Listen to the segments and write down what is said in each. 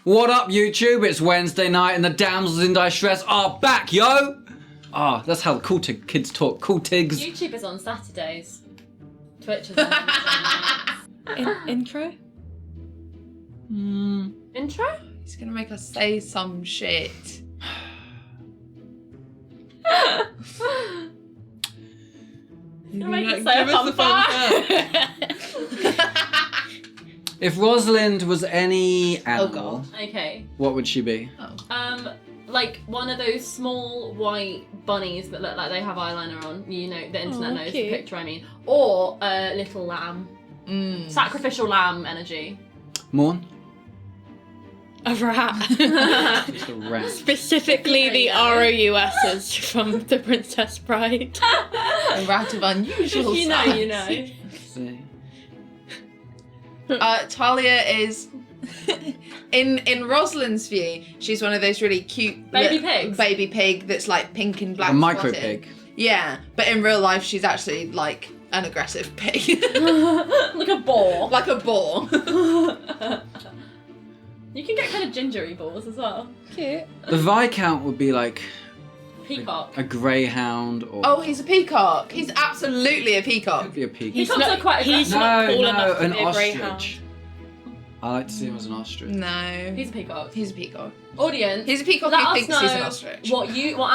What up, YouTube? It's Wednesday night and the Damsels in Dicestress are back, yo! Ah, that's how cool kids talk. Cool tigs. YouTube is on Saturdays. Twitch is on Wednesdays. Intro? Intro? He's gonna make us say some shit. He's gonna make us say a fun fact. If Rosalind was any animal, Okay. what would she be? Like one of those small white bunnies that look like they have eyeliner on. You know, the internet knows the picture I mean. Or a little lamb. Sacrificial lamb energy. Morne? A rat. Just a rat. Specifically the ROUSs from The Princess Bride. A rat of unusual You size. know. See. Talia is, in Rosalind's view, she's one of those really cute Baby pigs. baby pig that's like pink and black. A micro spotted. pig. Yeah, but in real life, she's actually like an aggressive pig, Like a boar. like a boar. You can get kind of gingery balls as well. Cute. The Viscount would be like Peacock. a greyhound or... Oh, he's a peacock. He's absolutely a peacock. Could be a peacock. He's also quite He's aggressive. not cool no, enough to an be a greyhound. ostrich. I like to see him as an ostrich. No, He's a peacock. he's a peacock. Audience. He's a peacock let who us thinks know he's an ostrich. what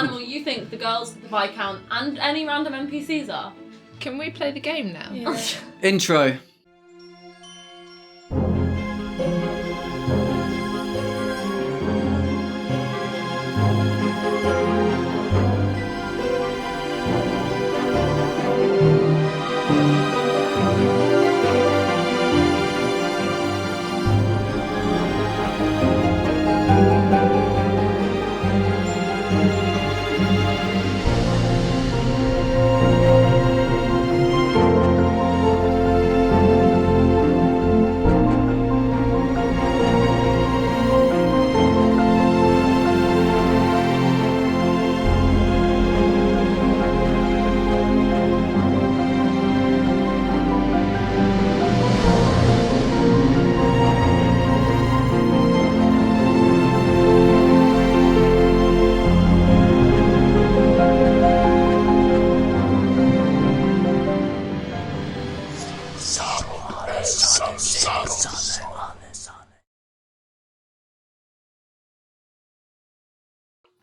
animal you think the girls at the Viscount and any random NPCs are. Can we play the game now? Yeah. Intro.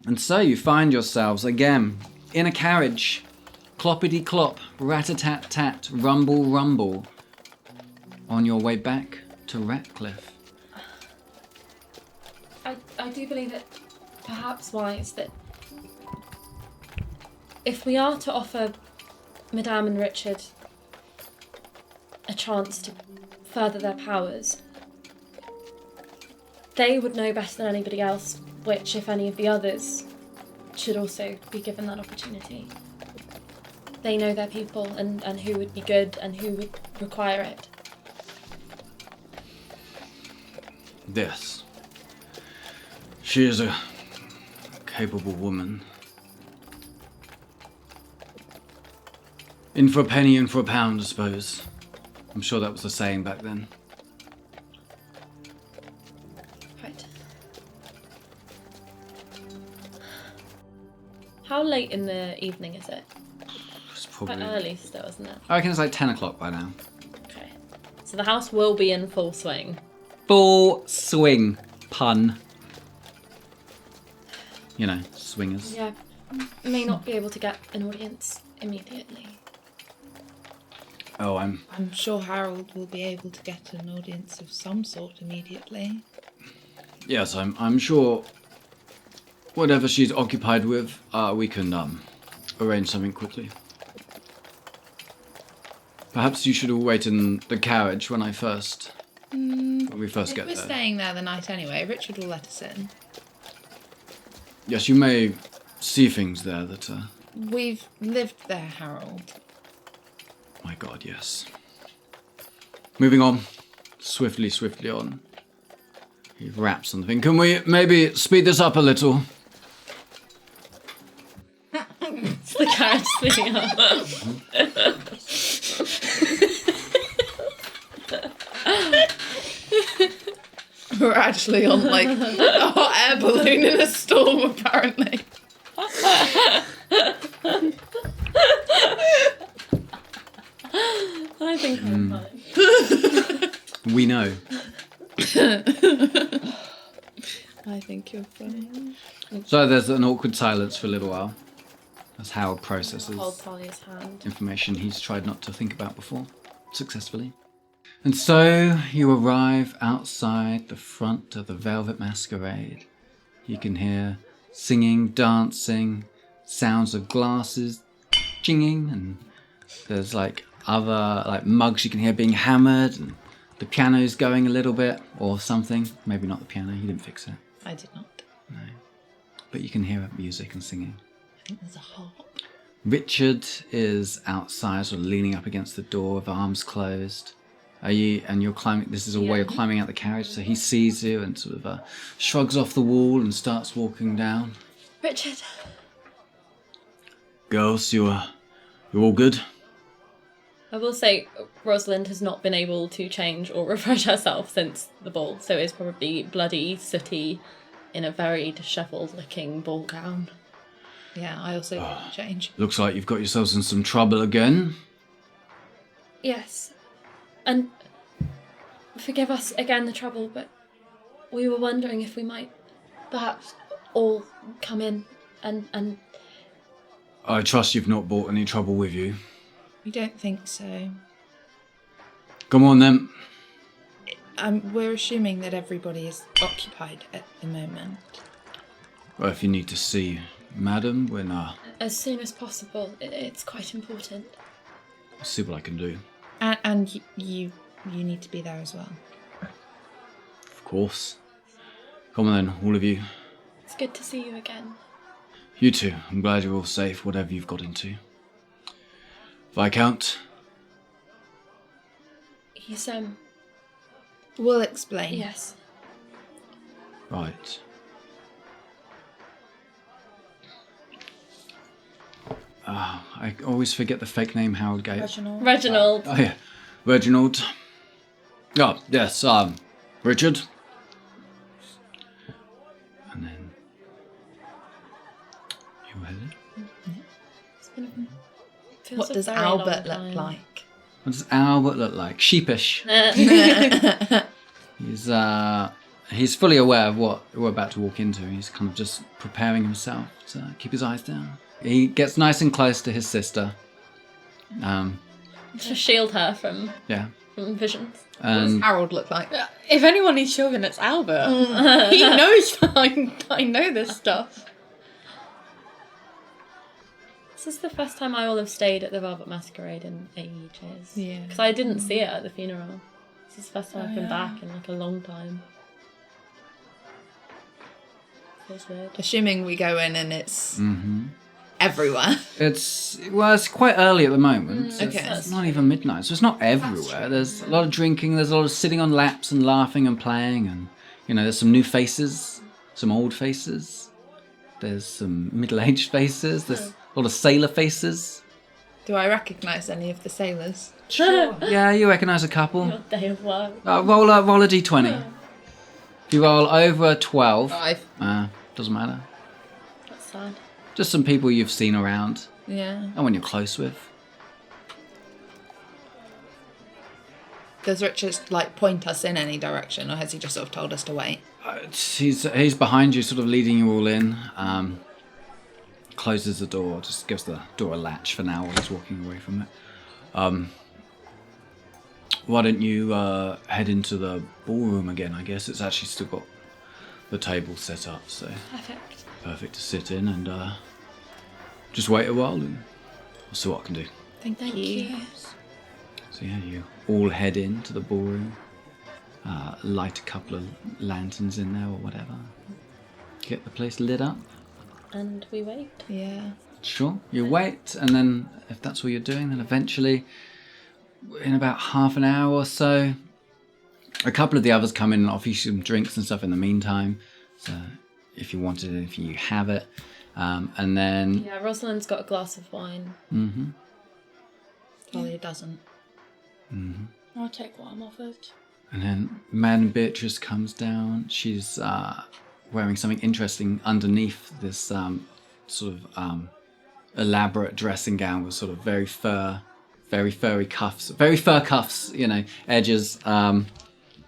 And so you find yourselves again in a carriage. Cloppity clop, rat-a-tat-tat, rumble rumble. On your way back to Ratcliffe. I do believe it perhaps wise that if we are to offer Madame and Richard a chance to further their powers, they would know better than anybody else which, if any of the others, should also be given that opportunity. They know their people and who would be good and who would require it. Yes. She is a capable woman. In for a penny, in for a pound, I suppose. I'm sure that was the saying back then. Right. How late in the evening is it? It's Quite probably... early still, isn't it? I reckon it's like 10 o'clock by now. Okay. So the house will be in full swing. Full swing. Pun. You know, swingers. Yeah, may not be able to get an audience immediately. Oh, I'm sure Harold will be able to get an audience of some sort immediately. Yes, I'm sure whatever she's occupied with, we can arrange something quickly. Perhaps you should all wait in the carriage when we first If get we're there. staying there the night anyway, Richard will let us in. Yes, you may see things there that We've lived there, Harold. my God, yes. Moving on. Swiftly on. He raps on the thing. Can we maybe speed this up a little? It's the carriage speeding up. We're actually on like a hot air balloon in a storm, apparently. I think I'm fine. We know. I think you're funny. So there's an awkward silence for a little while as Howard processes Hold Talia's hand. information he's tried not to think about before, successfully. And so you arrive outside the front of the Velvet Masquerade. You can hear singing, dancing, sounds of glasses jinging, and there's like other like mugs you can hear being hammered, and the piano's going a little bit or something. Maybe not the piano, you didn't fix it. I did not. No. But you can hear music and singing. I think there's a harp. Richard is outside, sort of leaning up against the door with arms closed. You're climbing, this is a way you're climbing out the carriage, so he sees you and sort of shrugs off the wall and starts walking down. Richard. Girls, you're all good? I will say Rosalind has not been able to change or refresh herself since the ball, so is probably bloody, sooty, in a very dishevelled looking ball gown. Yeah, I also didn't change. Looks like you've got yourselves in some trouble again. Yes. And forgive us again the trouble, but we were wondering if we might perhaps all come in and I trust you've not brought any trouble with you. We don't think so. Come on then. We're assuming that everybody is occupied at the moment. Well, if you need to see Madam, when as soon as possible. It's quite important. I'll see what I can do. And you need to be there as well. Of course. Come on then, all of you. It's good to see you again. You too. I'm glad you're all safe, whatever you've got into. Viscount. He's We'll explain. yes. Right. I always forget the fake name Howard gave. Reginald. Oh yeah, Reginald. Oh yes, Richard. And then you headed. Feels What a does very long Albert time. look like? What does Albert look like? Sheepish. He's fully aware of what we're about to walk into. He's kind of just preparing himself to keep his eyes down. He gets nice and close to his sister. To shield her from visions. What does And Harold look like? If anyone needs children, it's Albert. He knows I know this stuff. This is the first time I will have stayed at the Velvet Masquerade in ages. Yeah. Because I didn't see it at the funeral. This is the first time I've been back in like a long time. Feels weird. Assuming we go in and it's everywhere. it's quite early at the moment. Okay. It's not even midnight, so it's not everywhere. There's a lot of drinking, there's a lot of sitting on laps and laughing and playing, and there's some new faces, some old faces. There's some middle-aged faces. There's a lot of sailor faces. Do I recognise any of the sailors? Sure. Yeah, you recognise a couple. Your day of work. Roll a d20. If you roll over a 12, 5. doesn't matter. That's sad. Just some people you've seen around Yeah. and when you're close with. Does Richard point us in any direction, or has he just sort of told us to wait? He's behind you, sort of leading you all in. Closes the door, just gives the door a latch for now while he's walking away from it. Why don't you head into the ballroom again? I guess it's actually still got the table set up, so Perfect. perfect to sit in and just wait a while and I'll see what I can do. Thank you. So yeah, you all head into the ballroom, light a couple of lanterns in there or whatever, get the place lit up. And we wait. Yeah. Sure, you wait, and then if that's what you're doing, then eventually, in about half an hour or so, a couple of the others come in and offer you some drinks and stuff in the meantime. So if you wanted anything, you have it. And then... Yeah, Rosalind's got a glass of wine. Talia doesn't. I'll take what I'm offered. And then Madame Beatrice comes down. She's wearing something interesting underneath this sort of elaborate dressing gown with sort of very furry cuffs, edges.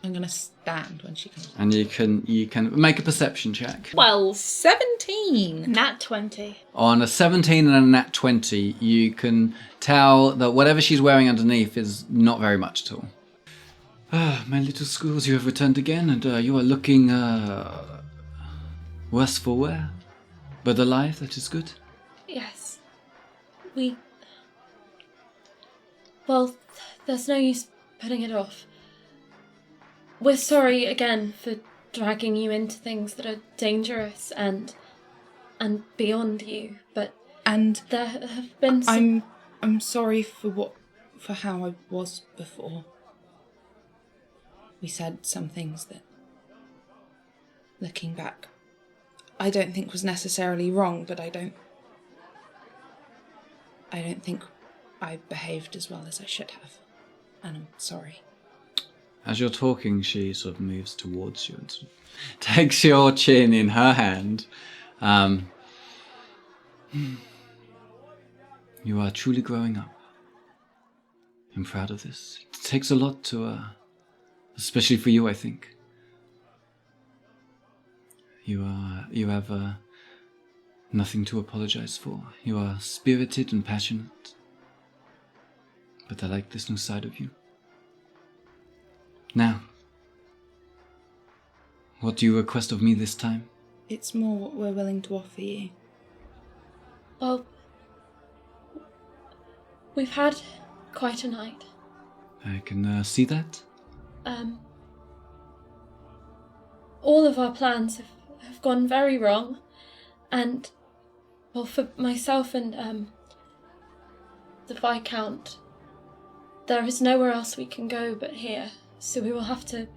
I'm gonna stand when she comes. And you can make a perception check. 17. Nat 20. On a 17 and a nat 20, you can tell that whatever she's wearing underneath is not very much at all. Ah, my little squirrels, you have returned again, and you are looking worse for wear, but alive. That is good. Yes. Well, there's no use putting it off. We're sorry again for dragging you into things that are dangerous and beyond you, but And there have been some... I'm sorry for how I was before. We said some things that, looking back, I don't think was necessarily wrong, but I don't think I behaved as well as I should have. And I'm sorry. As you're talking, she sort of moves towards you and sort of takes your chin in her hand. You are truly growing up. I'm proud of this. It takes a lot to, especially for you, I think. You have nothing to apologize for. You are spirited and passionate. But I like this new side of you. Now, what do you request of me this time? It's more what we're willing to offer you. Well, we've had quite a night. I can see that. All of our plans have gone very wrong, and, well, for myself and the Viscount, there is nowhere else we can go but here, so we will have to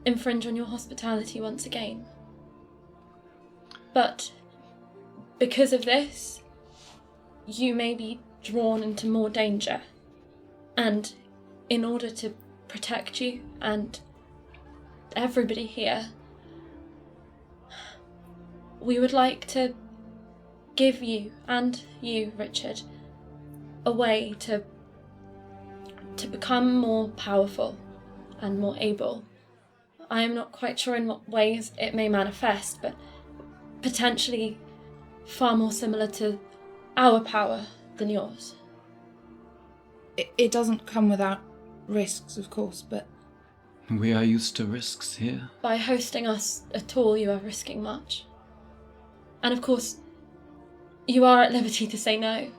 infringe on your hospitality once again. But because of this, you may be drawn into more danger, and in order to protect you and everybody here, we would like to give you, and you, Richard, a way to become more powerful and more able. I am not quite sure in what ways it may manifest, but potentially far more similar to our power than yours. It doesn't come without risks, of course, but... We are used to risks here. By hosting us at all, you are risking much. And of course, you are at liberty to say no.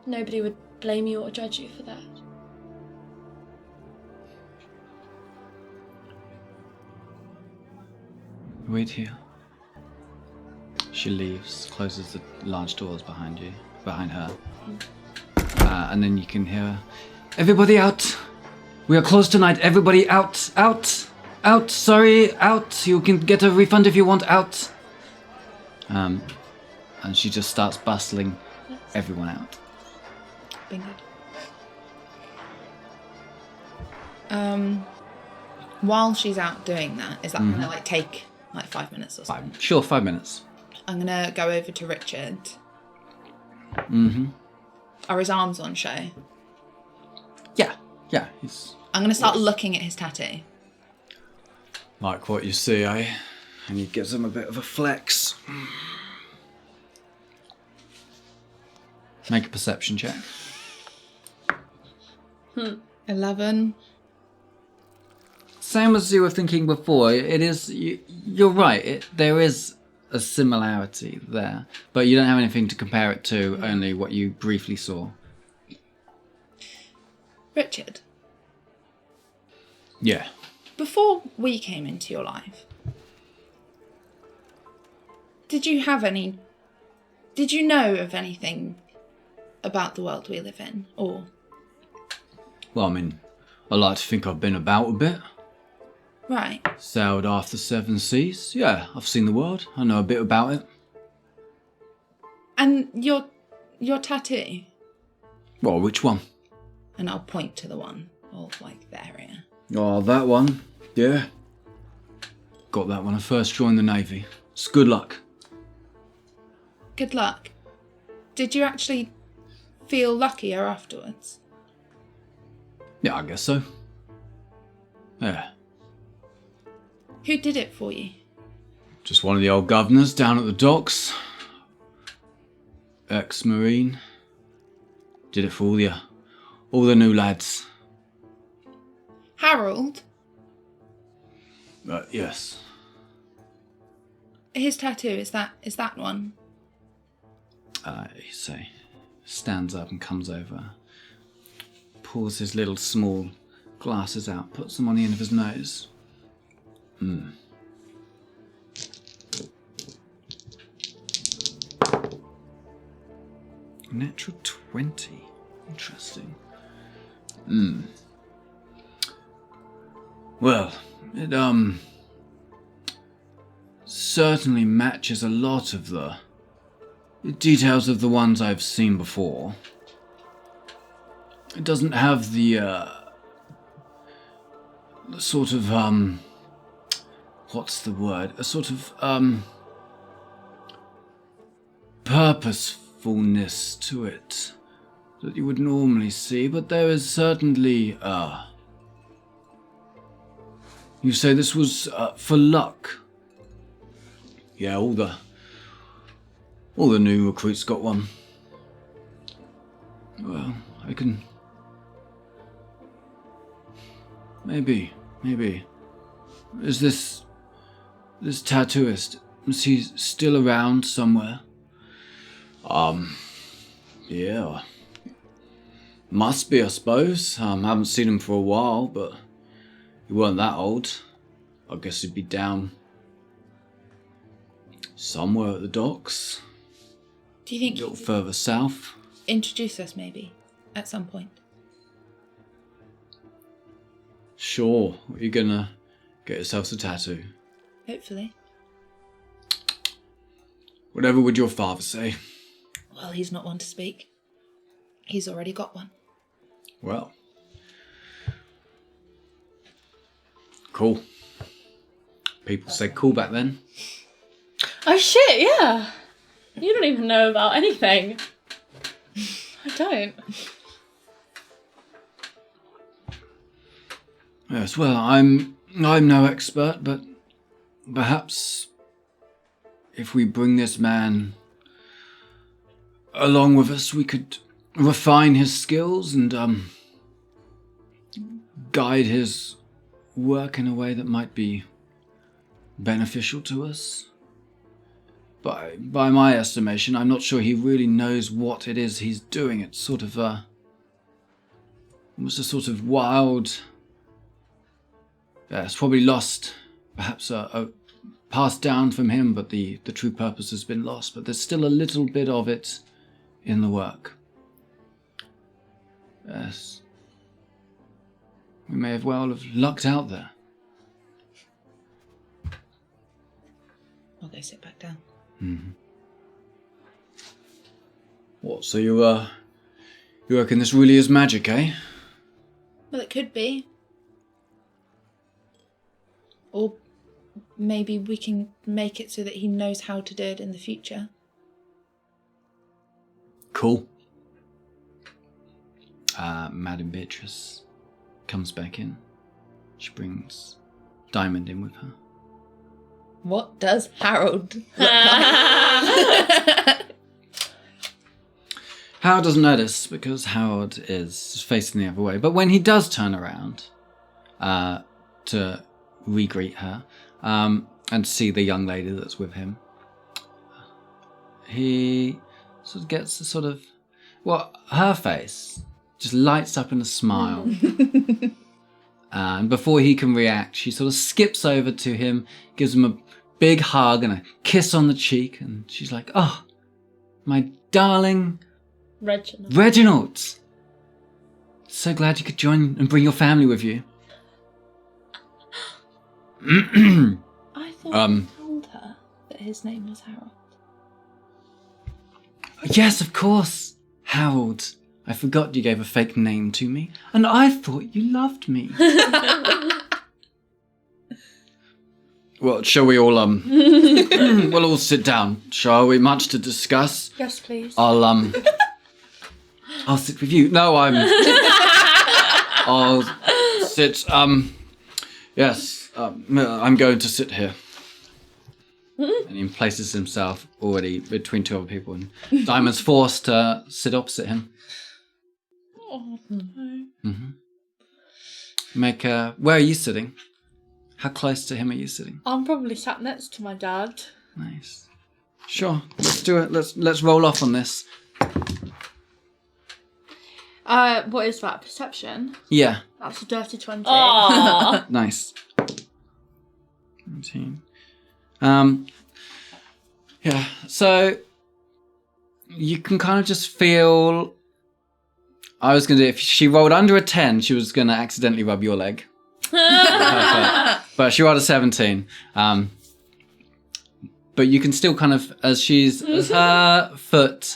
Nobody would blame you or judge you for that. Wait here. She leaves, closes the large doors behind her. And then you can hear, everybody out! We are closed tonight, everybody out! Out! Out! Sorry, out! You can get a refund if you want, out! And she just starts bustling everyone out. Bingo. While she's out doing that, is that gonna take 5 minutes or something? Sure, 5 minutes. I'm gonna go over to Richard. Mm-hmm. Are his arms on show? Yeah, I'm gonna start looking at his tattoo. Like what you see, eh? And he gives him a bit of a flex. Make a perception check. 11. Same as you were thinking before. It is. You're right. There is a similarity there, but you don't have anything to compare it to. Only what you briefly saw. Richard, Yeah. before we came into your life, did you know of anything about the world we live in, or? Well, I mean, I like to think I've been about a bit. Right. Sailed off the 7 seas. Yeah, I've seen the world. I know a bit about it. And your tattoo? Well, which one? And I'll point to the one, or the area. Oh, that one. Yeah. Got that when I first joined the Navy. It's good luck. Good luck. Did you actually feel luckier afterwards? Yeah, I guess so. Yeah. Who did it for you? Just one of the old governors down at the docks. Ex-Marine. Did it for all the new lads. Harold? Yes. His tattoo, is that one? He say, stands up and comes over. Pulls his little small glasses out, puts them on the end of his nose. Natural 20. Interesting. Well, it certainly matches a lot of the details of the ones I've seen before. It doesn't have the sort of what's the word? A sort of purposefulness to it that you would normally see, but there is certainly you say this was for luck. Yeah, all the new recruits got one. Well, I can maybe. Is this tattooist? Is he still around somewhere? Yeah. Must be, I suppose. Haven't seen him for a while, but he weren't that old. I guess he'd be down somewhere at the docks. Do you think A little further south. introduce us maybe at some point? Sure. Are you gonna get yourself a tattoo? Hopefully. Whatever would your father say? Well, he's not one to speak. He's already got one. Well. Cool. People said cool back then. Oh shit, yeah. You don't even know about anything. I don't. Yes, well, I'm no expert, but perhaps if we bring this man along with us, we could refine his skills and guide his work in a way that might be beneficial to us. By my estimation, I'm not sure he really knows what it is he's doing. It's sort of almost a sort of wild. Yeah, it's probably lost, perhaps passed down from him, but the true purpose has been lost. But there's still a little bit of it in the work. Yes. We may have well have lucked out there. I'll go sit back down. Mm-hmm. What, so you reckon this really is magic, eh? Well, it could be. Or maybe we can make it so that he knows how to do it in the future. Cool. Madame Beatrice comes back in. She brings Diamond in with her. What does Harold look like? Howard doesn't notice because Howard is facing the other way. But when he does turn around to re-greet her and see the young lady that's with him, he sort of gets a sort of, well, her face just lights up in a smile. And before he can react, she sort of skips over to him, gives him a big hug and a kiss on the cheek, and she's like, "Oh, my darling Reginald. So glad you could join and bring your family with you." I thought you told her that his name was Harold. Yes, of course, Harold. I forgot you gave a fake name to me, and I thought you loved me. Well, shall we all, we'll all sit down, shall we? Much to discuss. Yes, please. I'll sit with you. No, I'll sit, yes, I'm going to sit here. And he places himself already between two other people, and Diamond's forced to sit opposite him. Oh, Where are you sitting? How close to him are you sitting? I'm probably sat next to my dad. Nice. Sure, let's do it. Let's roll off on this. What is that? Perception? Yeah. That's a dirty 20. Aww. Nice. 19. Yeah, so you can kind of just feel. I was gonna do, if she rolled under a 10, she was gonna accidentally rub your leg. But she rolled a 17. But you can still kind of, as her foot,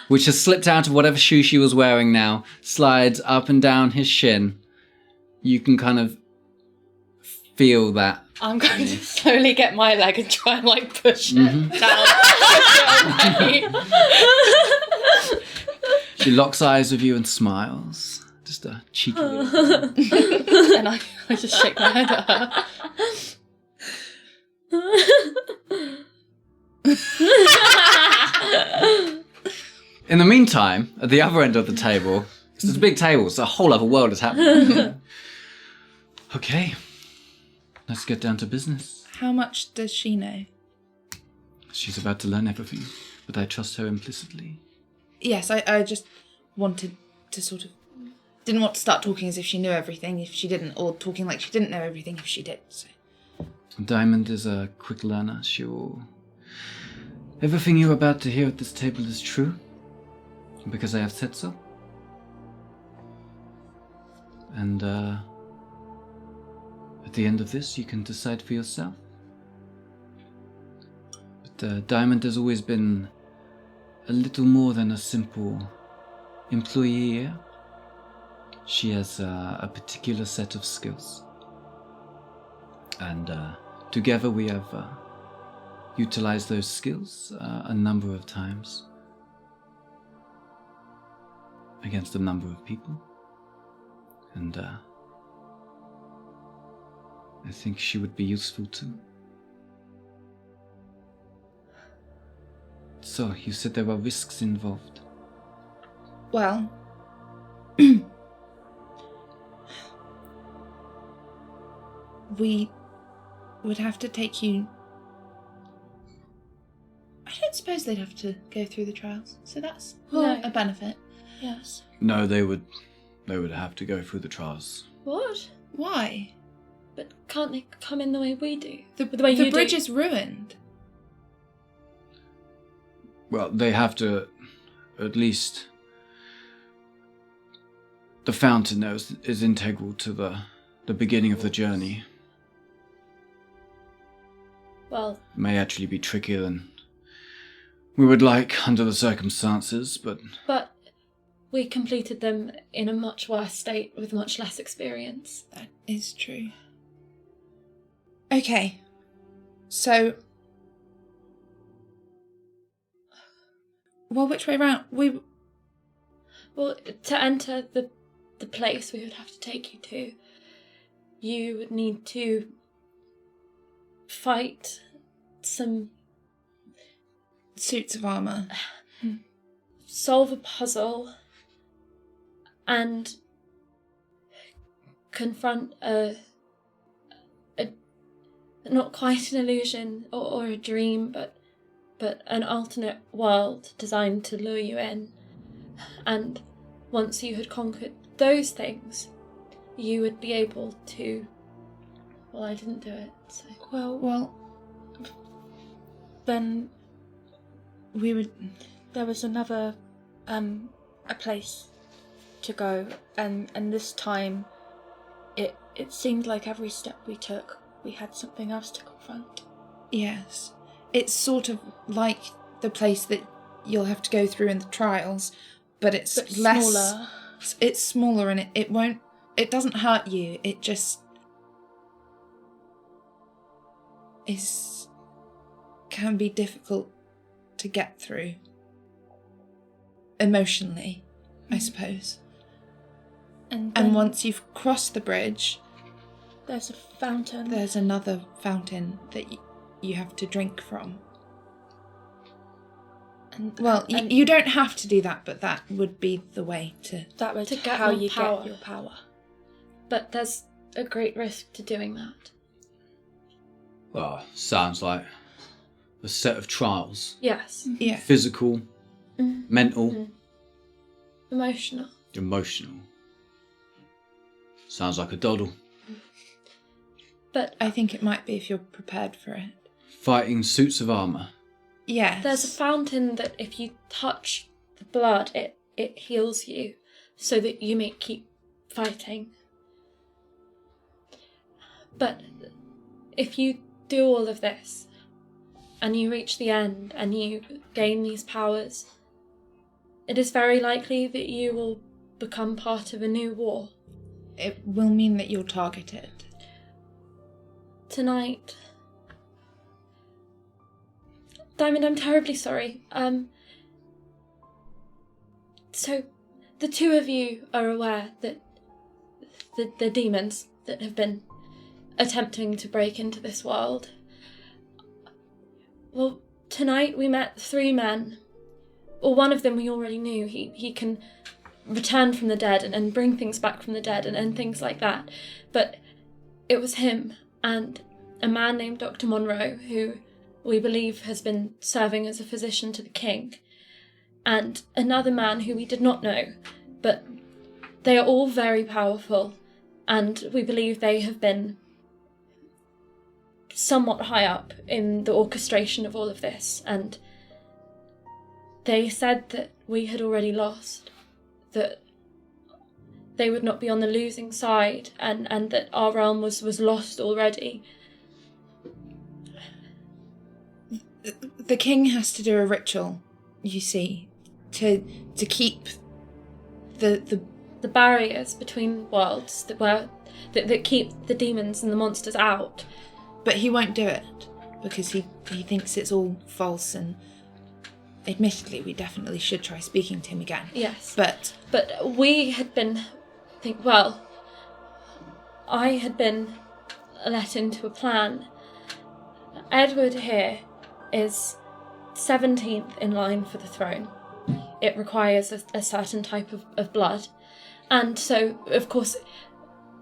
which has slipped out of whatever shoe she was wearing now, slides up and down his shin, you can kind of feel that. I'm going to slowly get my leg and try and push it down. She locks eyes with you and smiles. Just a cheeky little. And I just shake my head at her. In the meantime, at the other end of the table, it's a big table, so a whole other world is happening. Okay, let's get down to business. How much does she know? She's about to learn everything, but I trust her implicitly. Yes, I just wanted to sort of... Didn't want to start talking as if she knew everything if she didn't, or talking like she didn't know everything if she did, so... Diamond is a quick learner. Everything you're about to hear at this table is true, because I have said so. And, at the end of this, you can decide for yourself. But Diamond has always been a little more than a simple employee here. She has a particular set of skills. And together we have utilized those skills a number of times against a number of people. And I think she would be useful too. So, you said there were risks involved. Well... we would have to take you... I don't suppose they'd have to go through the trials, so that's No. a benefit. Yes. No, they would have to go through the trials. What? Why? But can't they come in the way we do? The way you bridge do? is ruined. Well, they have to, at least... The fountain there is integral to the beginning of the journey. Well, May actually be trickier than we would like under the circumstances, but we completed them in a much worse state with much less experience. That is true. Okay. So... Well, which way round? Well, to enter the place we would have to take you to, you would need to fight some... Suits of armour. solve a puzzle and confront a not quite an illusion or a dream, but an alternate world designed to lure you in. And once you had conquered those things, you would be able to... Well, I didn't do it, so... Well, then we would... There was another, a place to go, and this time it seemed like every step we took, we had something else to confront. Yes. It's sort of like the place that you'll have to go through in the trials, but it's less... smaller. It's smaller and it won't... It doesn't hurt you, it just... can be difficult to get through. Emotionally, I suppose. And And once you've crossed the bridge, there's a fountain. there's another fountain that you have to drink from. Well, you don't have to do that, but that would be the way to... That would To get how more you power. get your power. But there's a great risk to doing that. Well, sounds like a set of trials. Yes. Yeah. Physical, mental, Emotional. emotional. Sounds like a doddle. But I think it might be if you're prepared for it. Fighting suits of armour. Yes. there's a fountain that if you touch the blood, it heals you so that you may keep fighting. But if you do all of this and you reach the end and you gain these powers, it is very likely that you will become part of a new war. It will mean that you're targeted. Tonight... Diamond, I'm terribly sorry. So, the two of you are aware that the demons that have been attempting to break into this world. Well, tonight we met 3 men. Or one of them we already knew. He can return from the dead and bring things back from the dead and things like that. But it was him and a man named Dr. Monroe, who we believe has been serving as a physician to the king, and another man who we did not know, but they are all very powerful, and we believe they have been somewhat high up in the orchestration of all of this, and they said that we had already lost, that they would not be on the losing side, and that our realm was lost already. The king has to do a ritual, you see, to keep the barriers between worlds that keep the demons and the monsters out. But he won't do it because he thinks it's all false, and admittedly we definitely should try speaking to him again. Yes. But we had been I had been let into a plan. Edward here is 17th in line for the throne. It requires a certain type of blood. And so, of course,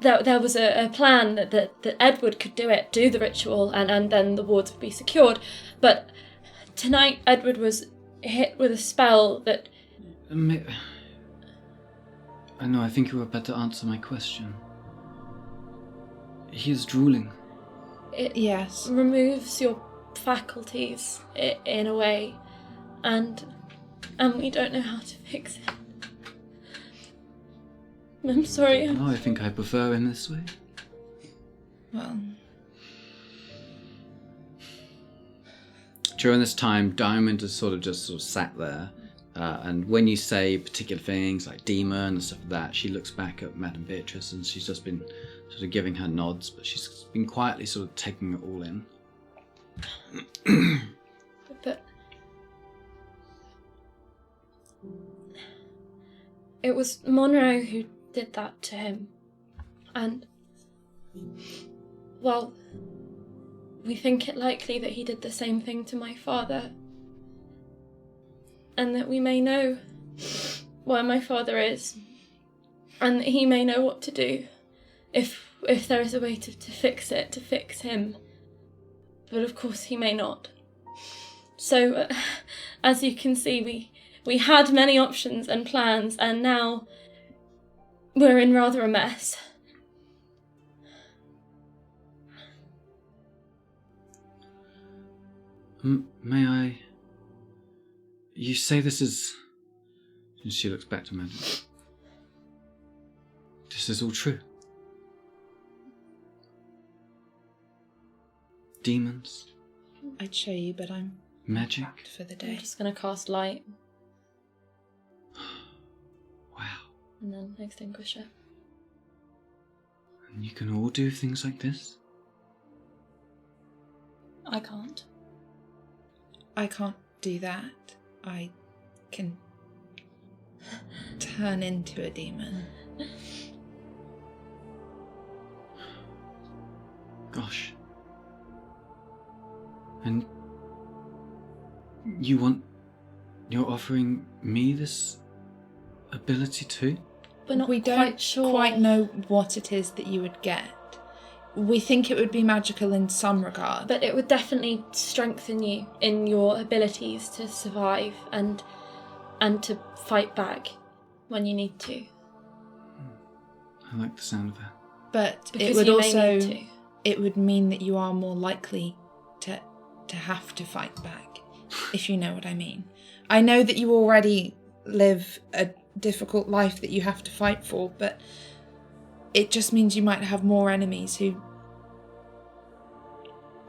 there was a plan that Edward could do the ritual, and then the wards would be secured. But tonight, Edward was hit with a spell that... I know, I think you were better answer my question. He is drooling. It yes. removes your faculties in a way, and we don't know how to fix it. I'm sorry. No, I think I prefer him this way. Well, during this time, Diamond has sort of sat there, and when you say particular things like demon and stuff like that, she looks back at Madame Beatrice, and she's just been sort of giving her nods, but she's been quietly sort of taking it all in. But it was Monroe who did that to him, and well, we think it likely that he did the same thing to my father, and that we may know where my father is, and that he may know what to do if there is a way to fix it, to fix him. But of course he may not. So, as you can see, we had many options and plans, and now we're in rather a mess. May I... You say this is... And she looks back to Madame. This is all true. Demons? I'd show you, but I'm Magic? packed for the I'm day. just going to cast light Wow. and then extinguish it. And you can all do things like this? I can't. I can't do that. I can turn into a demon. Gosh. And you're offering me this ability too? We're not We quite don't sure. quite know what it is that you would get. We think it would be magical in some regard. But it would definitely strengthen you in your abilities to survive and to fight back when you need to. I like the sound of that. But Because it would you may also need to. it would mean that you are more likely to have to fight back, if you know what I mean. I know that you already live a difficult life that you have to fight for, but it just means you might have more enemies who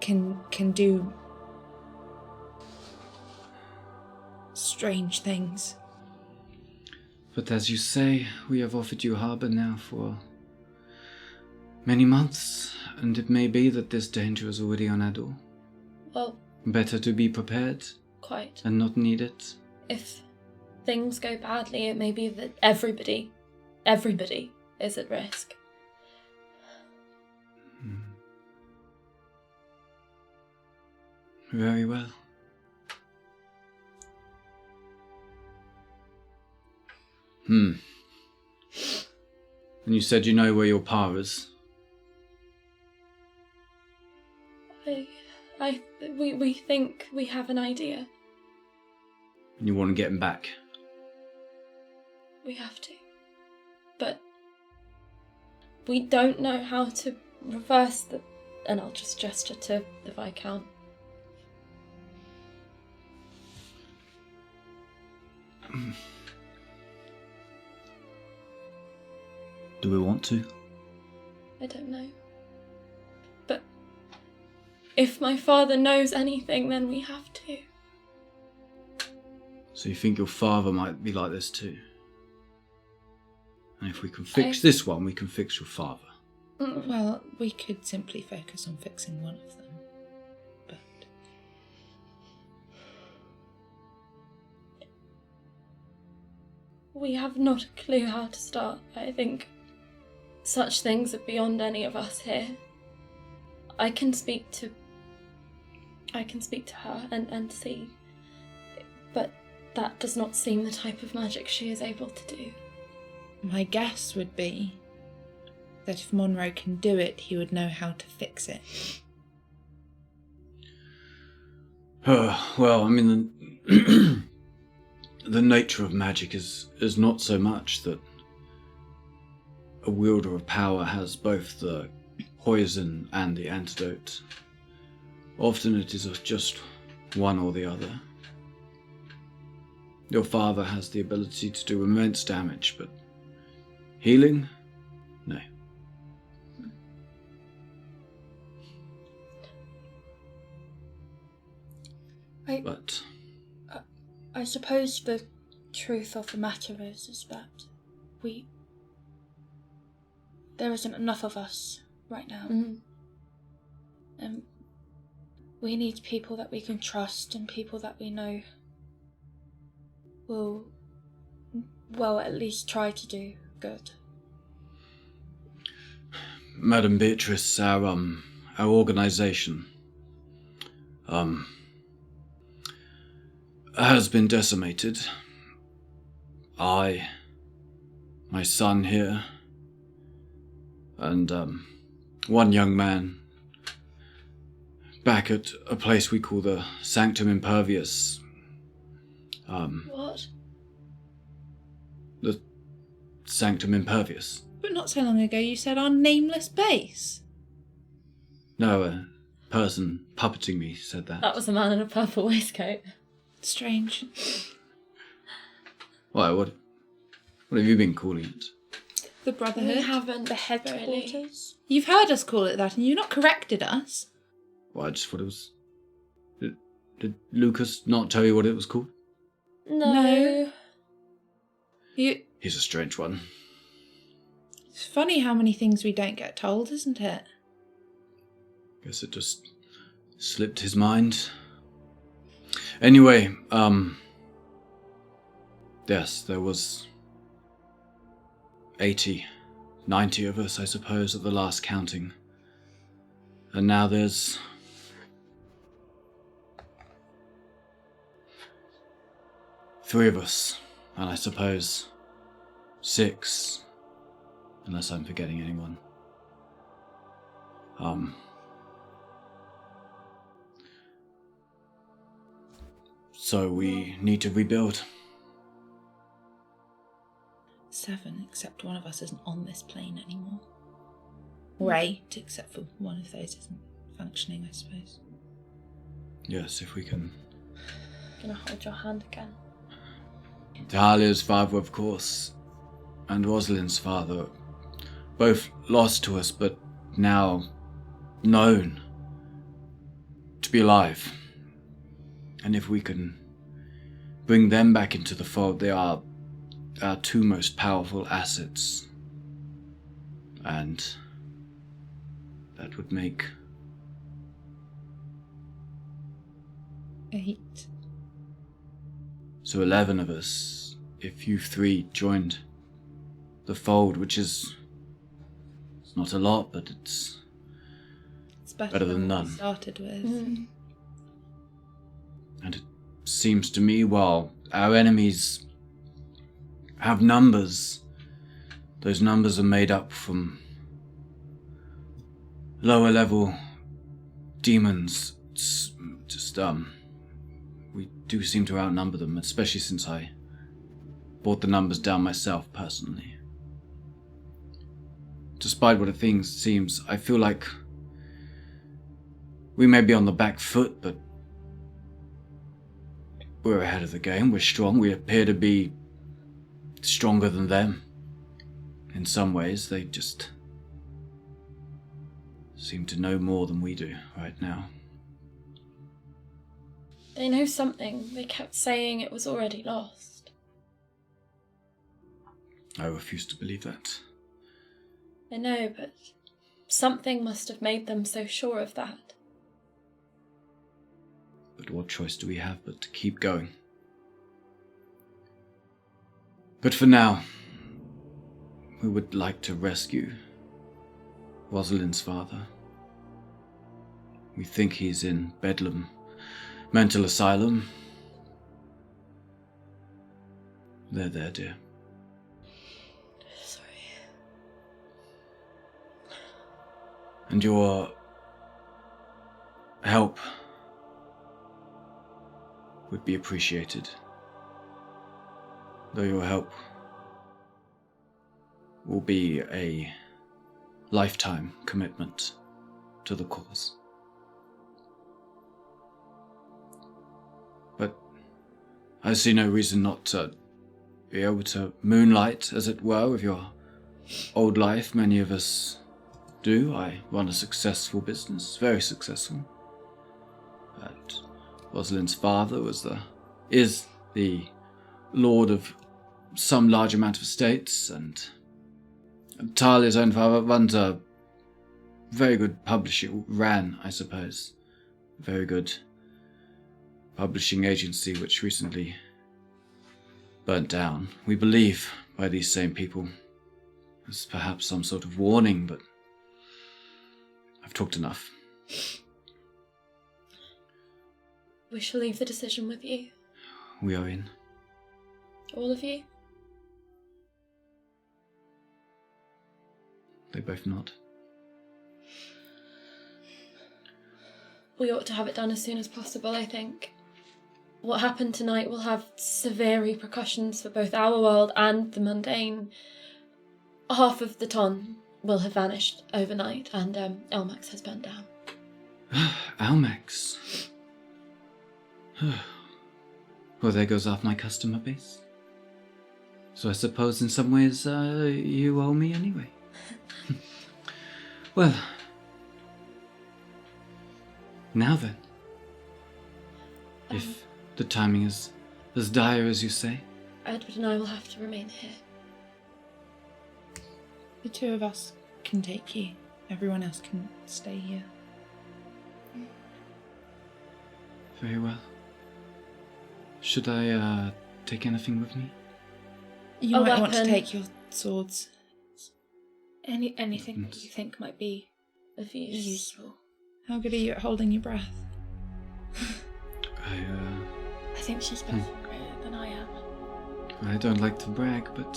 can do strange things. But as you say, we have offered you harbour now for many months, and it may be that this danger is already on our door. Well, Better to be prepared quite. and not need it. If things go badly, it may be that everybody is at risk. Very well. And you said you know where your pa is? We think we have an idea. And you want to get him back? We have to. But we don't know how to reverse the... And I'll just gesture to the Viscount. Do we want to? I don't know. But if my father knows anything, then we have to. So you think your father might be like this too? And if we can fix this one, we can fix your father. Well, we could simply focus on fixing one of them. But we have not a clue how to start. I think such things are beyond any of us here. I can speak to her and see, but that does not seem the type of magic she is able to do. my guess would be that if Monroe can do it, he would know how to fix it. Well, I mean, the nature of magic is not so much that a wielder of power has both the poison and the antidote. Often it is just one or the other. Your father has the ability to do immense damage, but healing? No. But I suppose the truth of the matter is that there isn't enough of us right now. Mm-hmm. And we need people that we can trust and people that we know will, well, at least try to do good. Madam Beatrice, our organisation has been decimated. I, my son here, and one young man back at a place we call the Sanctum Impervious. What? The Sanctum Impervious. But not so long ago you said our nameless base. No, a person puppeting me said that. That was a man in a purple waistcoat. Strange. Why, what have you been calling it? The We Brotherhood. haven't The really. headquarters? You've heard us call it that and you've not corrected us. Well, I just thought it was... Did Lucas not tell you what it was called? No. He's a strange one. It's funny how many things we don't get told, isn't it? Guess it just Slipped his mind. Anyway, yes, there was 80, 90 of us, I suppose, at the last counting. And now there's 3 of us, and I suppose 6, unless I'm forgetting anyone. So we need to rebuild. 7, except one of us isn't on this plane anymore. Or 8, except for one of those isn't functioning, I suppose. Yes, if we can. I'm gonna hold your hand again. Talia's father, of course, and Rosalind's father, both lost to us, but now known to be alive. And if we can bring them back into the fold, they are our 2 most powerful assets. And that would make 8. so 11 of us, if you 3 joined the fold, which is, it's not a lot, but it's better than what none. we started with. And it seems to me, while our enemies have numbers, those numbers are made up from lower level demons. It's just, we do seem to outnumber them, especially since I brought the numbers down myself personally. Despite what it seems, I feel like we may be on the back foot, but we're ahead of the game. We're strong. We appear to be stronger than them. In some ways, they just seem to know more than we do right now. They know something. They kept saying it was already lost. I refuse to believe that. I know, but something must have made them so sure of that. But what choice do we have but to keep going? But for now, we would like to rescue Rosalind's father. We think he's in Bedlam Mental Asylum. They're there, dear. Sorry. And your help would be appreciated. Though your help will be a lifetime commitment to the cause. But I see no reason not to be able to moonlight, as it were, with your old life. Many of us do. I run a successful business, very successful. But Rosalind's father is the lord of some large amount of estates, and Talia's own father runs a very good very good publishing agency, which recently burnt down. We believe by these same people. As perhaps some sort of warning, but I've talked enough. We shall leave the decision with you. We are in. All of you? They both nod. We ought to have it done as soon as possible, I think. What happened tonight will have severe repercussions for both our world and the mundane. Half of the ton will have vanished overnight, and Elmax has burned down. Almax. Well, there goes off my customer base. So I suppose in some ways you owe me anyway. Well, now then. If the timing is as dire as you say. Edward and I will have to remain here. The 2 of us can take you. Everyone else can stay here. Very well. Should I take anything with me? You A might want to weapon. take your swords. Anything that you think might be Of use. useful. How good are you at holding your breath? I think she's better than I am. I don't like to brag, but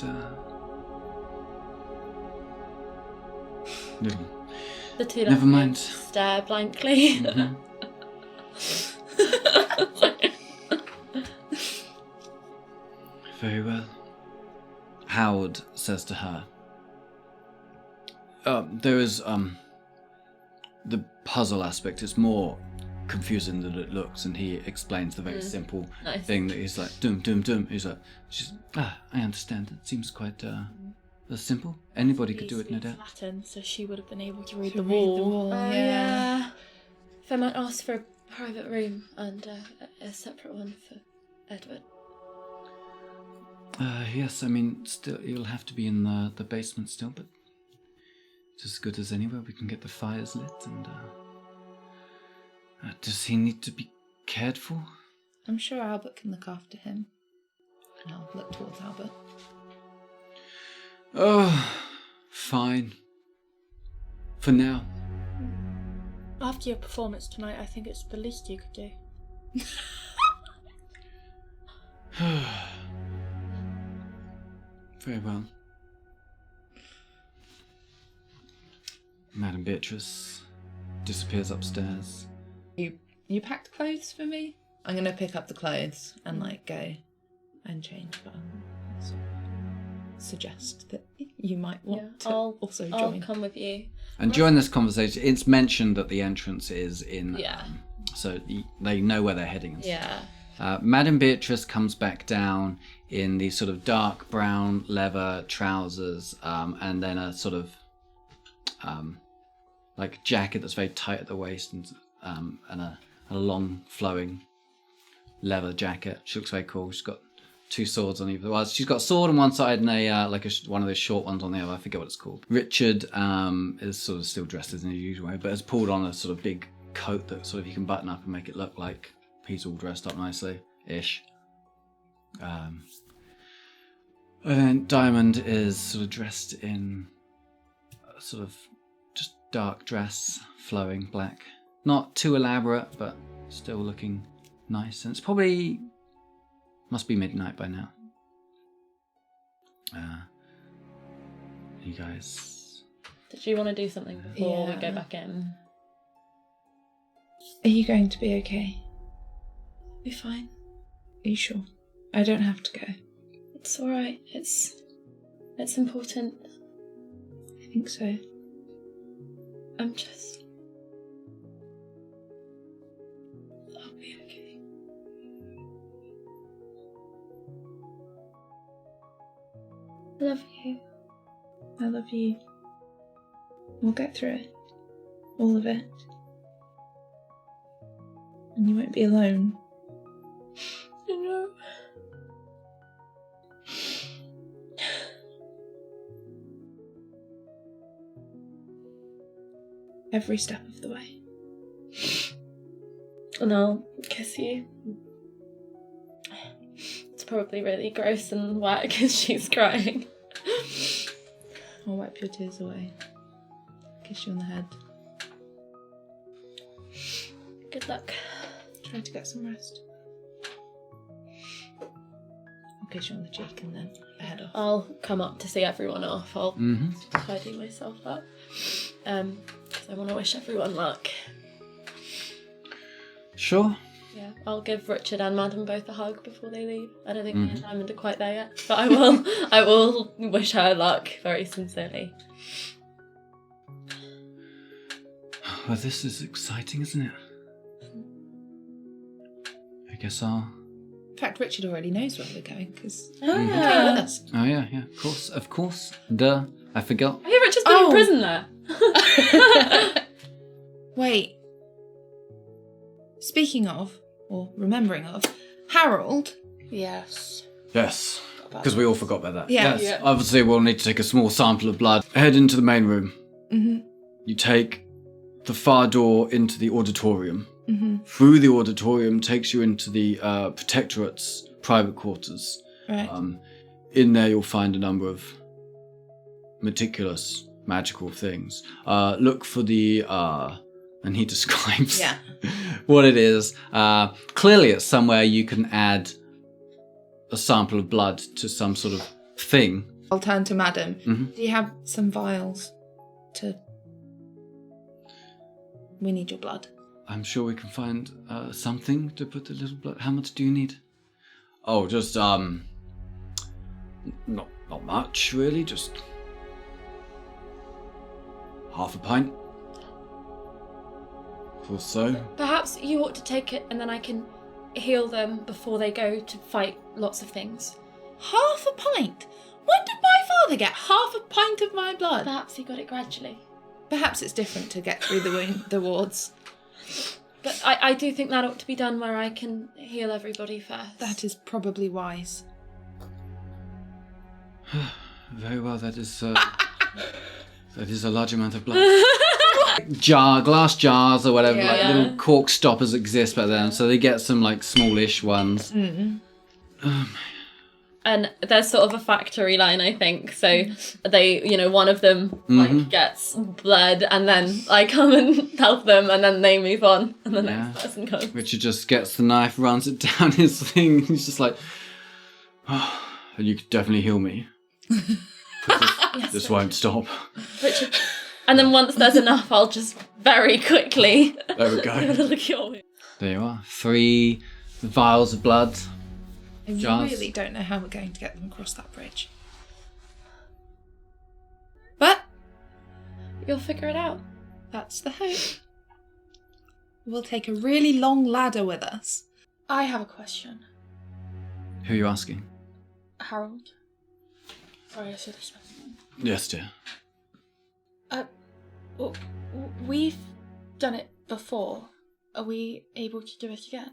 The two Never mind. stare blankly. Mhm. Very well. Howard says to her, there is the puzzle aspect is more confusing than it looks, and he explains the very simple Nice. thing that he's like, doom, doom, doom. He's like, I understand. It seems quite simple. Anybody could do it, no Speaks doubt. Latin, so she would have been able to read To the read the wall. wall, Yeah. If I might ask for a private room and a separate one for Edward. Yes, I mean, still, you'll have to be in the basement still, but it's as good as anywhere. We can get the fires lit, and does he need to be cared for? I'm sure Albert can look after him. And I'll look towards Albert. Oh, fine. For now. After your performance tonight, I think it's the least you could do. Very well. Madam Beatrice disappears upstairs. You packed clothes for me? I'm gonna pick up the clothes and go and change, but I'll sort of suggest that you might want to also I'll join. come with you. And during this conversation, it's mentioned that the entrance is in. Yeah. So they know where they're heading. And Yeah. Madam Beatrice comes back down in these sort of dark brown leather trousers, and then a sort of jacket that's very tight at the waist, and a long flowing leather jacket. She looks very cool. She's got two swords on either. Well, she's got a sword on one side and one of those short ones on the other. I forget what it's called. Richard is sort of still dressed as in his usual way, but has pulled on a sort of big coat that sort of he can button up and make it look like he's all dressed up nicely-ish. And then Diamond is sort of dressed in a sort of just dark dress, flowing black. Not too elaborate, but still looking nice. And it's probably must be midnight by now. You guys. Did you want to do something before we Yeah. go back in? Are you going to be okay? Be fine. Are you sure? I don't have to go. It's alright. It's important. I think so. I'm just... I'll be okay. I love you. I love you. We'll get through it. All of it. And you won't be alone. You know. Every step of the way. And I'll kiss you. It's probably really gross and wet because she's crying. I'll wipe your tears away. Kiss you on the head. Good luck. Try to get some rest. I'll kiss you on the cheek and then the head off. I'll come up to see everyone off. I'll Mm-hmm. tidy myself up. 'Cause I want to wish everyone luck. Sure. Yeah, I'll give Richard and Madam both a hug before they leave. I don't think me and Mhm. Diamond are quite there yet, but I will wish her luck very sincerely. Well, this is exciting, isn't it? I guess I'll... In fact, Richard already knows where we're going because he Ah. came with us. Oh, yeah, of course. Duh, I forgot. I hear Richard's been in prison there. Wait. Speaking of, or remembering of, Harold. Yes. Yes, because we all forgot about that. Yeah. Yes, Yeah. obviously we'll need to take a small sample of blood. Head into the main room. Mm-hmm. You take the far door into the auditorium. through the auditorium, takes you into the Protectorate's private quarters. Right. In there you'll find a number of meticulous magical things. Look for the... and he describes what it is. Clearly it's somewhere you can add a sample of blood to some sort of thing. I'll turn to Madam. Do you have some vials to... We need your blood. I'm sure we can find something to put the little blood... How much do you need? Oh, just, not much, really. Just half a pint. Or so. Perhaps you ought to take it and then I can heal them before they go to fight lots of things. Half a pint? When did my father get half a pint of my blood? Perhaps he got it gradually. Perhaps it's different to get through the wards. But I do think that ought to be done where I can heal everybody first. That is probably wise. Very well, that is a large amount of blood. Glass jars or whatever, little cork stoppers exist back then, so they get some like smallish ones. And there's sort of a factory line, I think. So they, one of them like gets blood, and then I come and help them, and then they move on, and the next person comes. Richard just gets the knife, runs it down his thing. He's just like, "Oh, you could definitely heal me. This won't stop." Richard. And then once there's enough, I'll just very quickly There we go. give a little cure. There you are. 3 vials of blood. I Jars. really don't know how we're going to get them across that bridge. But You'll figure it out. that's the hope. We'll take a really long ladder with us. I have a question. Who are you asking? Harold? Sorry, I should have spoken. Yes, dear. Well, we've done it before. Are we able to do it again?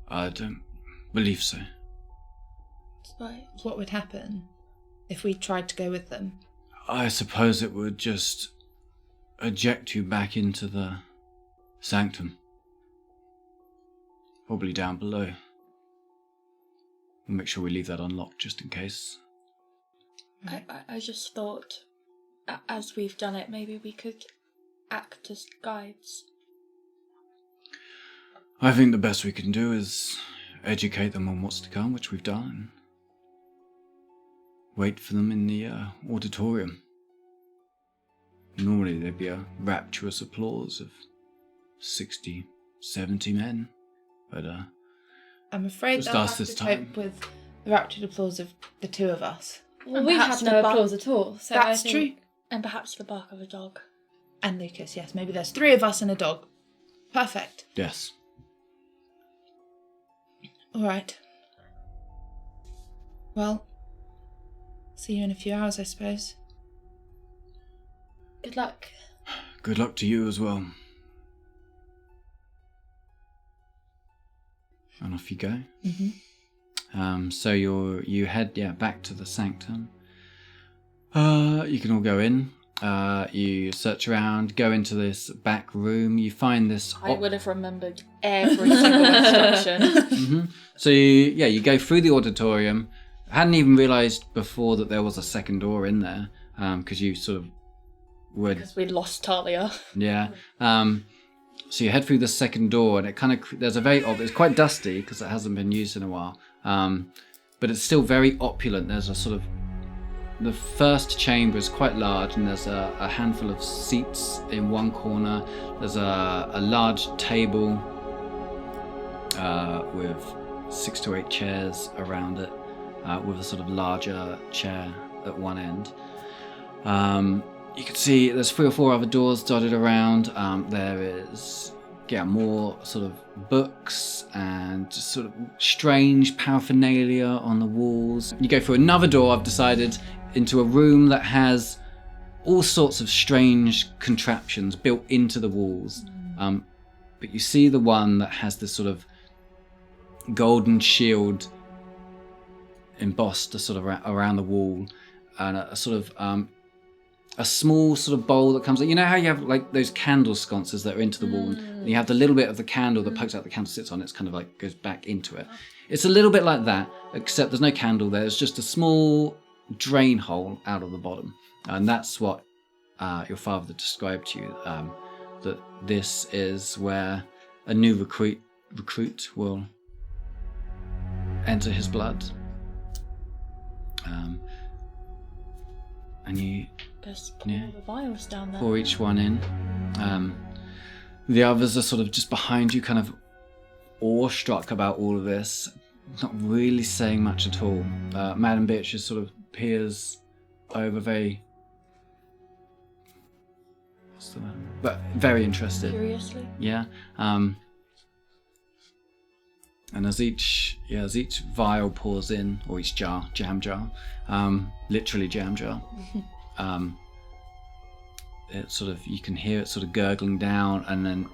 I don't believe so. Right. What would happen if we tried to go with them? I suppose it would just eject you back into the sanctum. Probably down below. We'll make sure we leave that unlocked just in case. I just thought, as we've done it, maybe we could act as guides. I think the best we can do is educate them on what's to come, which we've done. Wait for them in the auditorium. Normally there'd be a rapturous applause of 60, 70 men, but I'm afraid just they'll us have this to time. cope with the raptured applause of the two of us. Well, And we perhaps have no the bar- applause at all. So That's I think true. And perhaps the bark of a dog. And Lucas, yes, maybe there's 3 of us and a dog. Perfect. Yes. All right. Well, see you in a few hours, I suppose. Good luck. Good luck to you as well. And off you go. So you head back to the sanctum. You can all go in. You search around, go into this back room. You find this. I would have remembered every single instruction. So you go through the auditorium. I hadn't even realised before that there was a second door in there, because you sort of would. Because we lost Talia. Yeah. So you head through the second door, and it kind of there's a very it's quite dusty because it hasn't been used in a while. But it's still very opulent. There's a sort of the first chamber is quite large, and there's a handful of seats in one corner. There's a large table with 6 to 8 chairs around it, with a sort of larger chair at one end. You can see there's 3 or 4 other doors dotted around. There is more sort of books and just sort of strange paraphernalia on the walls. You go through another door, I've decided, into a room that has all sorts of strange contraptions built into the walls. But you see the one that has this sort of golden shield embossed sort of around the wall, and a sort of a small sort of bowl that comes out. You know how you have like those candle sconces that are into the wall, and you have the little bit of the candle that pokes out, the candle sits on, it's kind of like goes back into it. It's a little bit like that, except there's no candle there. It's just a small drain hole out of the bottom. And that's what your father described to you, that this is where a new recruit will enter his blood. And you Just pour the vials down there. pour each one in. The others are sort of just behind you, kind of awestruck about all of this, not really saying much at all. Madam Beatrice sort of peers over but very interested. Curiously. Yeah. And as each vial pours in, or each jam jar, literally jam jar, it sort of, you can hear it sort of gurgling down, and then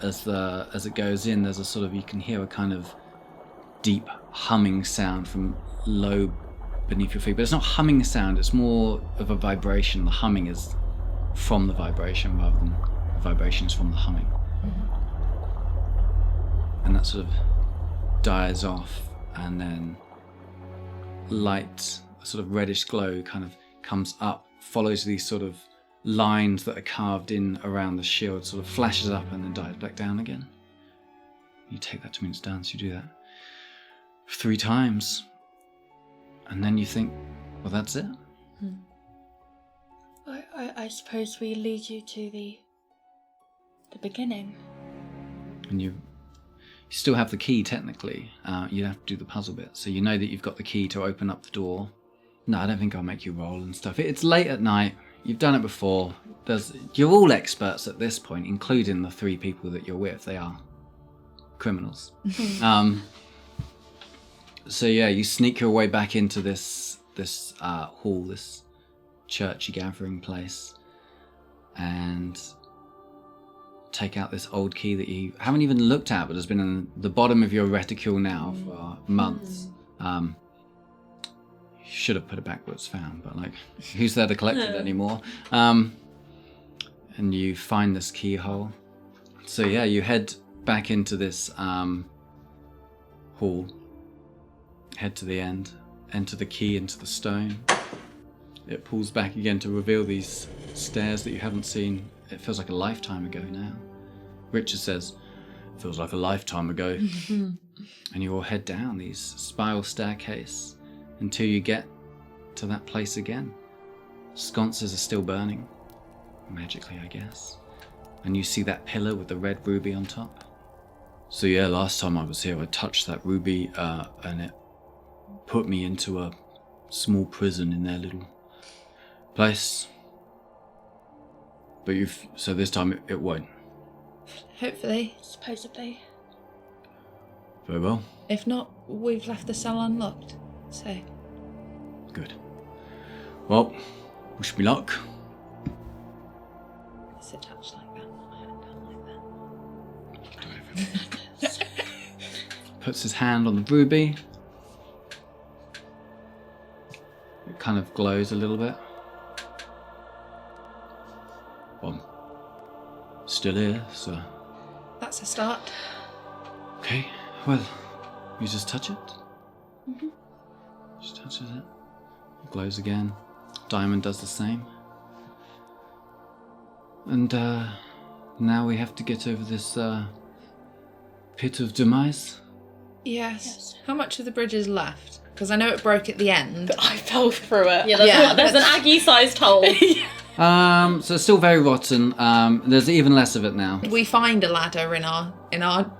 as it goes in, there's a sort of, you can hear a kind of deep humming sound from low beneath your feet, but it's not humming sound, it's more of a vibration. The humming is from the vibration rather than the vibration is from the humming. And that sort of dies off, and then light, a sort of reddish glow kind of comes up, follows these sort of lines that are carved in around the shield, sort of flashes up and then dies back down again. You take that to mean it's done, so you do that 3 times. And then you think, well, that's it. I suppose we lead you to the beginning. And you still have the key, technically. You have to do the puzzle bit. So you know that you've got the key to open up the door. No, I don't think I'll make you roll and stuff. It's late at night. You've done it before. You're all experts at this point, including the 3 people that you're with. They are criminals. So yeah, you sneak your way back into this hall, this churchy gathering place, and take out this old key that you haven't even looked at, but has been in the bottom of your reticule now for months. You should have put it back where it's found, but like, who's there to collect it anymore? And you find this keyhole. So yeah, you head back into this hall, head to the end, enter the key into the stone. It pulls back again to reveal these stairs that you haven't seen. It feels like a lifetime ago now. Richard says, feels like a lifetime ago. And you all head down these spiral staircase until you get to that place again. Sconces are still burning. Magically, I guess. And you see that pillar with the red ruby on top. So yeah, last time I was here, I touched that ruby and it put me into a small prison in their little place. But so this time it won't. Hopefully. Supposedly. Very well. If not, we've left the cell unlocked. So. Good. Well, wish me luck. It's attached like that, not hand down like that. Puts his hand on the ruby. It kind of glows a little bit. Well, still here, so. That's a start. Okay, well, you just touch it. Just touches it. It glows again. Diamond does the same. And now we have to get over this pit of demise. Yes. How much of the bridge is left? Because I know it broke at the end. I fell through it. Yeah, there's an Aggie-sized hole. So it's still very rotten. There's even less of it now. Did we find a ladder in our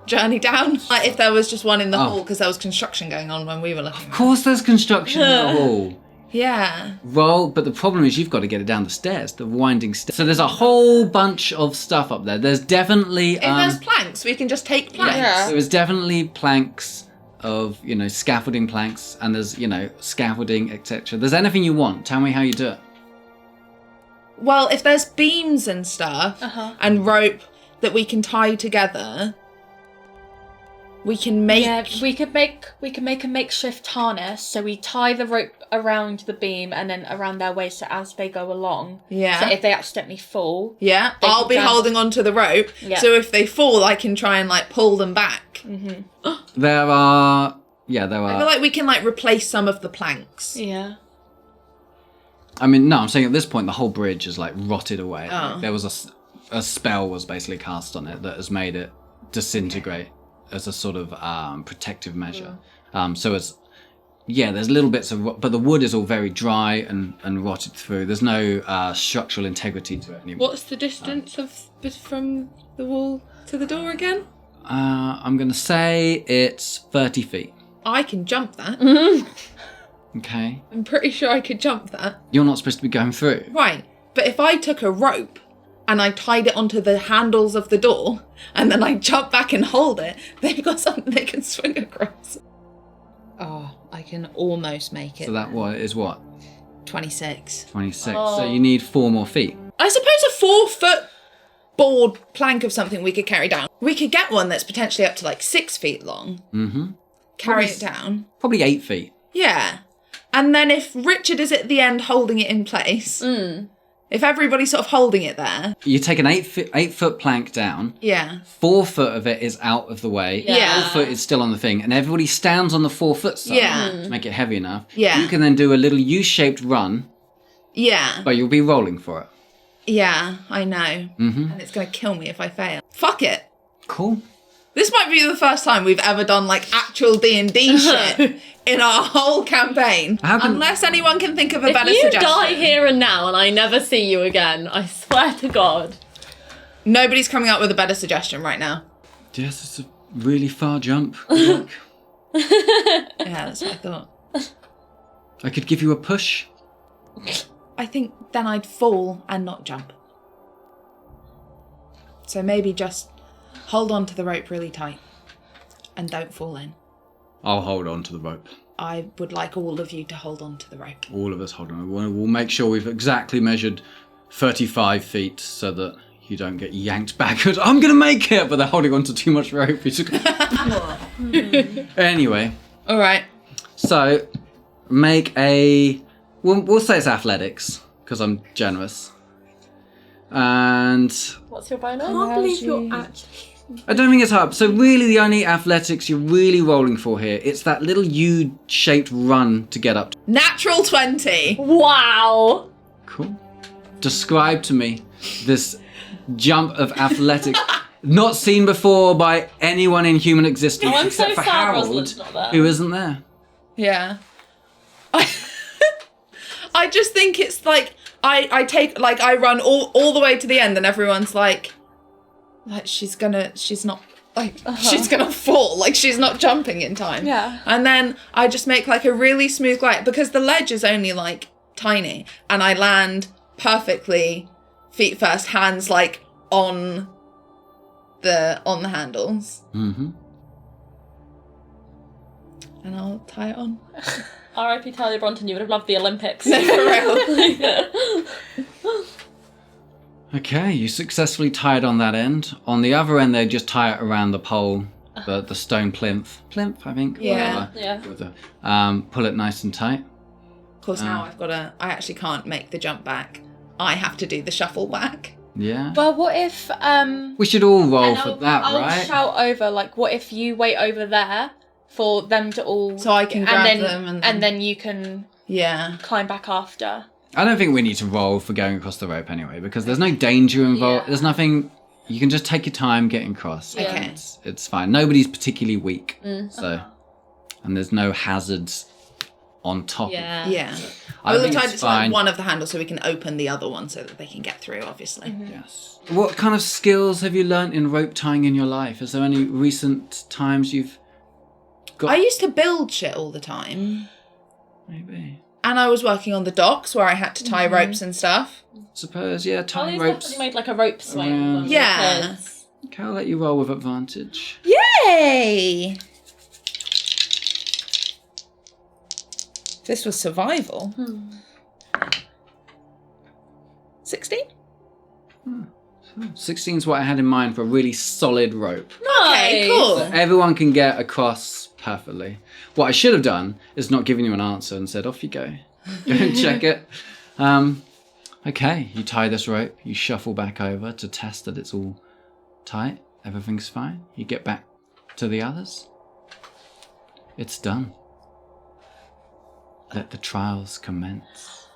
journey down? Like if there was just one in the hall, because there was construction going on when we were looking. Of course there's construction in the hall. Yeah. Well, but the problem is you've got to get it down the stairs, the winding stairs. So there's a whole bunch of stuff up there. There's definitely... If there's planks, we can just take planks. Yeah. There is definitely planks of, scaffolding planks, and there's, scaffolding, etc. There's anything you want. Tell me how you do it. Well, if there's beams and stuff and rope that we can tie together, We can make... Yeah, we could make a makeshift harness, so we tie the rope around the beam and then around their waist so as they go along. Yeah. So if they accidentally fall... Yeah, they I'll can be grab- holding onto the rope, Yeah. so if they fall, I can try and, like, pull them back. Mm-hmm. There are... Yeah, there I feel are... like we can, like, replace some of the planks. Yeah. I mean, no, I'm saying at this point the whole bridge is, like, rotted away. Oh. There was a spell was basically cast on it that has made it disintegrate as a sort of protective measure. So it's... Yeah, there's little bits of... But the wood is all very dry and rotted through. There's no structural integrity to it anymore. What's the distance from the wall to the door again? I'm going to say it's 30 feet. I can jump that. Okay. I'm pretty sure I could jump that. You're not supposed to be going through. Right, but if I took a rope and I tied it onto the handles of the door and then I jump back and hold it, they've got something they can swing across. Oh, I can almost make it. So that is what? 26. 26. Oh. So you need 4 more feet. I suppose a 4-foot board plank of something we could carry down. We could get one that's potentially up to like 6 feet long. Mm-hmm. Carry Probably it down. Probably 8 feet. Yeah. And then if Richard is at the end holding it in place, if everybody's sort of holding it there. You take an 8-foot plank down. Yeah. 4 foot of it is out of the way. Yeah. 4 foot is still on the thing. And everybody stands on the 4-foot side Yeah. to make it heavy enough. Yeah. You can then do a little U-shaped run, Yeah. but you'll be rolling for it. Yeah, I know. Mm-hmm. And it's going to kill me if I fail. Fuck it. Cool. This might be the first time we've ever done like actual D&D shit in our whole campaign. Unless anyone can think of a better If you suggestion. die here and now and I never see you again, I swear to God. Nobody's coming up with a better suggestion right now. Yes, it's a really far jump. Good luck. Yeah, that's what I thought. I could give you a push. I think then I'd fall and not jump. So maybe just hold on to the rope really tight and don't fall in. I'll hold on to the rope. I would like all of you to hold on to the rope. All of us hold on. We'll make sure we've exactly measured 35 feet so that you don't get yanked backwards. I'm going to make it! But they're holding on to too much rope. Anyway. All right. So, make a... We'll say it's athletics, because I'm generous. And... What's your bonus? I can't believe you're actually... I don't think it's hard. So really the only athletics you're really rolling for here, it's that little U-shaped run to get up. Natural 20. Wow! Cool. Describe to me this jump of athletics not seen before by anyone in human existence Oh, I'm except so for sad Harold, Rosalind's not there. who isn't there. Yeah. I just think it's like, I take, like, I run all the way to the end and everyone's like she's not, like, she's gonna fall, like, she's not jumping in time. Yeah. And then I just make, like, a really smooth glide, because the ledge is only, like, tiny, and I land perfectly, feet first, hands, like, on the handles. Mm-hmm. And I'll tie it on. R.I.P. Talia Bronton, you would have loved the Olympics. No, for real. Okay, you successfully tie it on that end. On the other end, they just tie it around the pole, the stone plinth. Plinth, I think. Yeah. Whatever. Pull it nice and tight. Of course, now I actually can't make the jump back. I have to do the shuffle back. Yeah. Well, what if... We should all roll and for that, I'll right? shout over, like, what if you wait over there for them to all... So I can grab them and then you can Yeah. climb back after. I don't think we need to roll for going across the rope anyway, because there's no danger involved. Yeah. There's nothing. You can just take your time getting across. Okay. And it's fine. Nobody's particularly weak, so and there's no hazards on top. Yeah. Yeah. I We'll think have tied it's it to like fine. one of the handles so we can open the other one so that they can get through, obviously. Yes. What kind of skills have you learnt in rope tying in your life? Is there any recent times you've got? I used to build shit all the time. Maybe. And I was working on the docks where I had to tie ropes and stuff. Suppose, yeah. Tying Talia's ropes. definitely made like a rope swing. Around. when we were Yeah. kids. Okay, I'll let you roll with advantage. Yay! This was survival. 16? 16 is what I had in mind for a really solid rope. Okay, cool. Everyone can get across perfectly. What I should have done is not given you an answer and said, off you go. Go and check it. Okay, you tie this rope. You shuffle back over to test that it's all tight. Everything's fine. You get back to the others. It's done. Let the trials commence.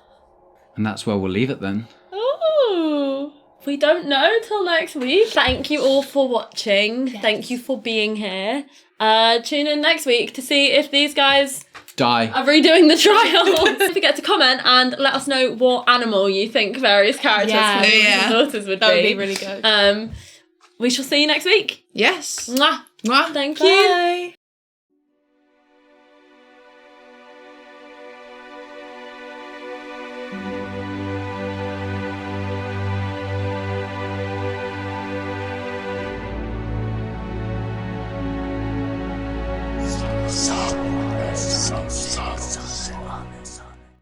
And that's where we'll leave it then. Ooh. We don't know till next week. Thank you all for watching. Yes. Thank you for being here. Tune in next week to see if these guys die. Are redoing the trial. Don't forget to comment and let us know what animal you think various characters from the daughters would be. That would be really good. We shall see you next week. Yes. Mwah. Mwah. Thank Bye. you.